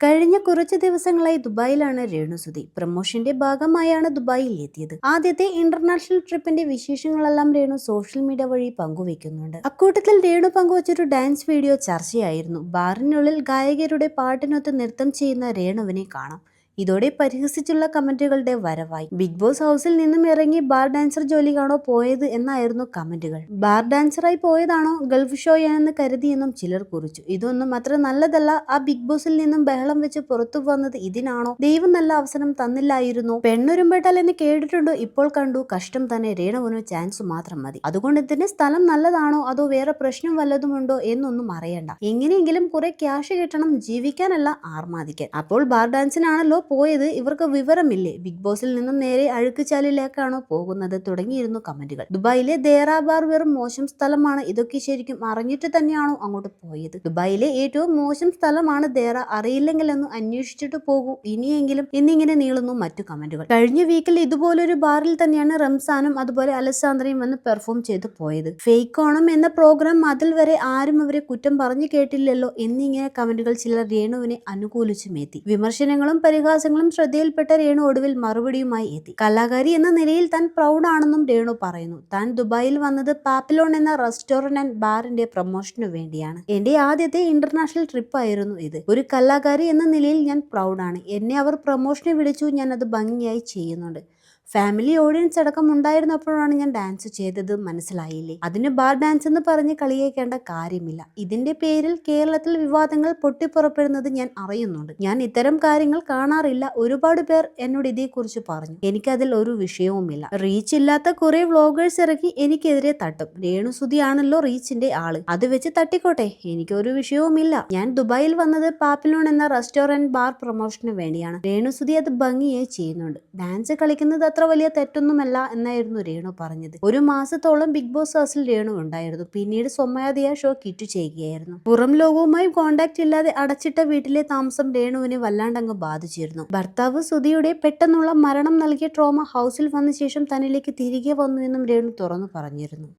കഴിഞ്ഞ കുറച്ച് ദിവസങ്ങളായി ദുബായിലാണ് രേണുസുതി. പ്രമോഷന്റെ ഭാഗമായാണ് ദുബായിൽ എത്തിയത്. ആദ്യത്തെ ഇന്റർനാഷണൽ ട്രിപ്പിന്റെ വിശേഷങ്ങളെല്ലാം രേണു സോഷ്യൽ മീഡിയ വഴി പങ്കുവെക്കുന്നുണ്ട്. അക്കൂട്ടത്തിൽ രേണു പങ്കുവച്ചൊരു ഡാൻസ് വീഡിയോ ചർച്ചയായിരുന്നു. ബാറിനുള്ളിൽ ഗായകരുടെ പാട്ടിനൊത്ത് നൃത്തം ചെയ്യുന്ന രേണുവിനെ കാണാം. ഇതോടെ പരിഹസിച്ചുള്ള കമന്റുകളുടെ വരവായി. ബിഗ് ബോസ് ഹൗസിൽ നിന്നും ഇറങ്ങി ബാർ ഡാൻസർ ജോലിക്കാണോ പോയത് എന്നായിരുന്നു കമന്റുകൾ. ബാർ ഡാൻസറായി പോയതാണോ ഗൾഫ് ഷോയാണെന്ന് കരുതിയെന്നും ചിലർ കുറിച്ചു. ഇതൊന്നും അത്ര നല്ലതല്ല. ആ ബിഗ് ബോസിൽ നിന്നും ബഹളം വെച്ച് പുറത്തു വന്നത് ഇതിനാണോ? ദൈവം നല്ല അവസരം തന്നില്ലായിരുന്നു. പെണ്ണുരുമ്പെട്ടാൽ എന്ന് കേട്ടിട്ടുണ്ടോ? ഇപ്പോൾ കണ്ടു. കഷ്ടം തന്നെ. രേണുവിന് ചാൻസ് മാത്രം മതി. അതുകൊണ്ട് ഇതിന്റെ സ്ഥലം നല്ലതാണോ അതോ വേറെ പ്രശ്നം വല്ലതുമുണ്ടോ എന്നൊന്നും അറിയണ്ട. എങ്ങനെയെങ്കിലും കുറെ ക്യാഷ് കിട്ടണം, ജീവിക്കാനല്ല ആർമാദിക്കാൻ. അപ്പോൾ ബാർ ഡാൻസിനാണല്ലോ പോയത്. ഇവർക്ക് വിവരമില്ലേ? ബിഗ് ബോസിൽ നിന്നും നേരെ അഴുക്കുചാലിലേക്കാണോ പോകുന്നത്? തുടങ്ങിയിരുന്നു കമന്റുകൾ. ദുബായിലെ ദേറ ബാർ വെറും മോശം സ്ഥലമാണ്. ഇതൊക്കെ ശരിക്കും അറിഞ്ഞിട്ട് തന്നെയാണോ അങ്ങോട്ട് പോയത്? ദുബായിലെ ഏറ്റവും മോശം സ്ഥലമാണ് ദേറ. അറിയില്ലെങ്കിൽ ഒന്ന് അന്വേഷിച്ചിട്ട് പോകൂ ഇനിയെങ്കിലും എന്നിങ്ങനെ നീളുന്നു മറ്റു കമന്റുകൾ. കഴിഞ്ഞ വീക്കിൽ ഇതുപോലൊരു ബാറിൽ തന്നെയാണ് റംസാനും അതുപോലെ അലസാന്ദ്രയും വന്ന് പെർഫോം ചെയ്ത് പോയത്. ഫേക്ക് ഓണം എന്ന പ്രോഗ്രാം, അതിൽ വരെ ആരും അവരെ കുറ്റം പറഞ്ഞു കേട്ടില്ലല്ലോ എന്നിങ്ങനെ കമന്റുകൾ ചിലർ രേണുവിനെ അനുകൂലിച്ചുമെത്തി. വിമർശനങ്ങളും പരിഹാസങ്ങളും ശ്രദ്ധയിൽപ്പെട്ട രേണു ഒടുവിൽ മറുപടിയുമായി എത്തി. കലാകാരി എന്ന നിലയിൽ താൻ പ്രൗഡാണെന്നും രേണു പറയുന്നു. താൻ ദുബായിൽ വന്നത് പാപ്പിലോൺ എന്ന റെസ്റ്റോറന്റ് ആൻഡ് ബാറിന്റെ പ്രൊമോഷനു വേണ്ടിയാണ്. എന്റെ ആദ്യത്തെ ഇന്റർനാഷണൽ ട്രിപ്പ് ആയിരുന്നു ഇത്. ഒരു കലാകാരി എന്ന നിലയിൽ ഞാൻ പ്രൗഡാണ്. എന്നെ അവർ പ്രൊമോഷന് വിളിച്ചു. ഞാൻ അത് ഭംഗിയായി ചെയ്യുന്നുണ്ട്. ഫാമിലി ഓഡിയൻസ് അടക്കം ഉണ്ടായിരുന്നപ്പോഴാണ് ഞാൻ ഡാൻസ് ചെയ്തത്. മനസ്സിലായില്ലേ? അതിന് ബാർ ഡാൻസ് എന്ന് പറഞ്ഞ് കളിയേക്കേണ്ട കാര്യമില്ല. ഇതിന്റെ പേരിൽ കേരളത്തിൽ വിവാദങ്ങൾ പൊട്ടിപ്പുറപ്പെടുന്നത് ഞാൻ അറിയുന്നുണ്ട്. ഞാൻ ഇത്തരം കാര്യങ്ങൾ കാണാറില്ല. ഒരുപാട് പേർ എന്നോട് ഇതേക്കുറിച്ച് പറഞ്ഞു. എനിക്കതിൽ ഒരു വിഷയവുമില്ല. റീച്ച് ഇല്ലാത്ത കുറെ വ്ളോഗേഴ്സ് ഇറക്കി എനിക്കെതിരെ തട്ടും. രേണുസുതിയാണല്ലോ റീച്ചിന്റെ ആള്. അത് വെച്ച് തട്ടിക്കോട്ടെ, എനിക്കൊരു വിഷയവുമില്ല. ഞാൻ ദുബായിൽ വന്നത് പാപ്പിലോൺ എന്ന റെസ്റ്റോറന്റ് ബാർ പ്രൊമോഷന് വേണ്ടിയാണ്. രേണുസുതി അത് ഭംഗിയായി ചെയ്യുന്നുണ്ട്. ഡാൻസ് കളിക്കുന്നത് അത്ര വലിയ തെറ്റൊന്നുമല്ല എന്നായിരുന്നു രേണു പറഞ്ഞത്. ഒരു മാസത്തോളം ബിഗ് ബോസ് ഹൗസിൽ രേണു ഉണ്ടായിരുന്നു. പിന്നീട് സ്വമേധയാ ഷോ കിറ്റ് ചെയ്യുകയായിരുന്നു. പുറം ലോകവുമായി കോണ്ടാക്ട് ഇല്ലാതെ അടച്ചിട്ട വീട്ടിലെ താമസം രേണുവിനെ വല്ലാണ്ടങ്ങ് ബാധിച്ചിരുന്നു. ഭർത്താവ് സുധിയുടെ പെട്ടെന്നുള്ള മരണം നൽകിയ ട്രോമ ഹൗസിൽ വന്ന ശേഷം തന്നിലേക്ക് തിരികെ വന്നു എന്നും രേണു തുറന്നു പറഞ്ഞിരുന്നു.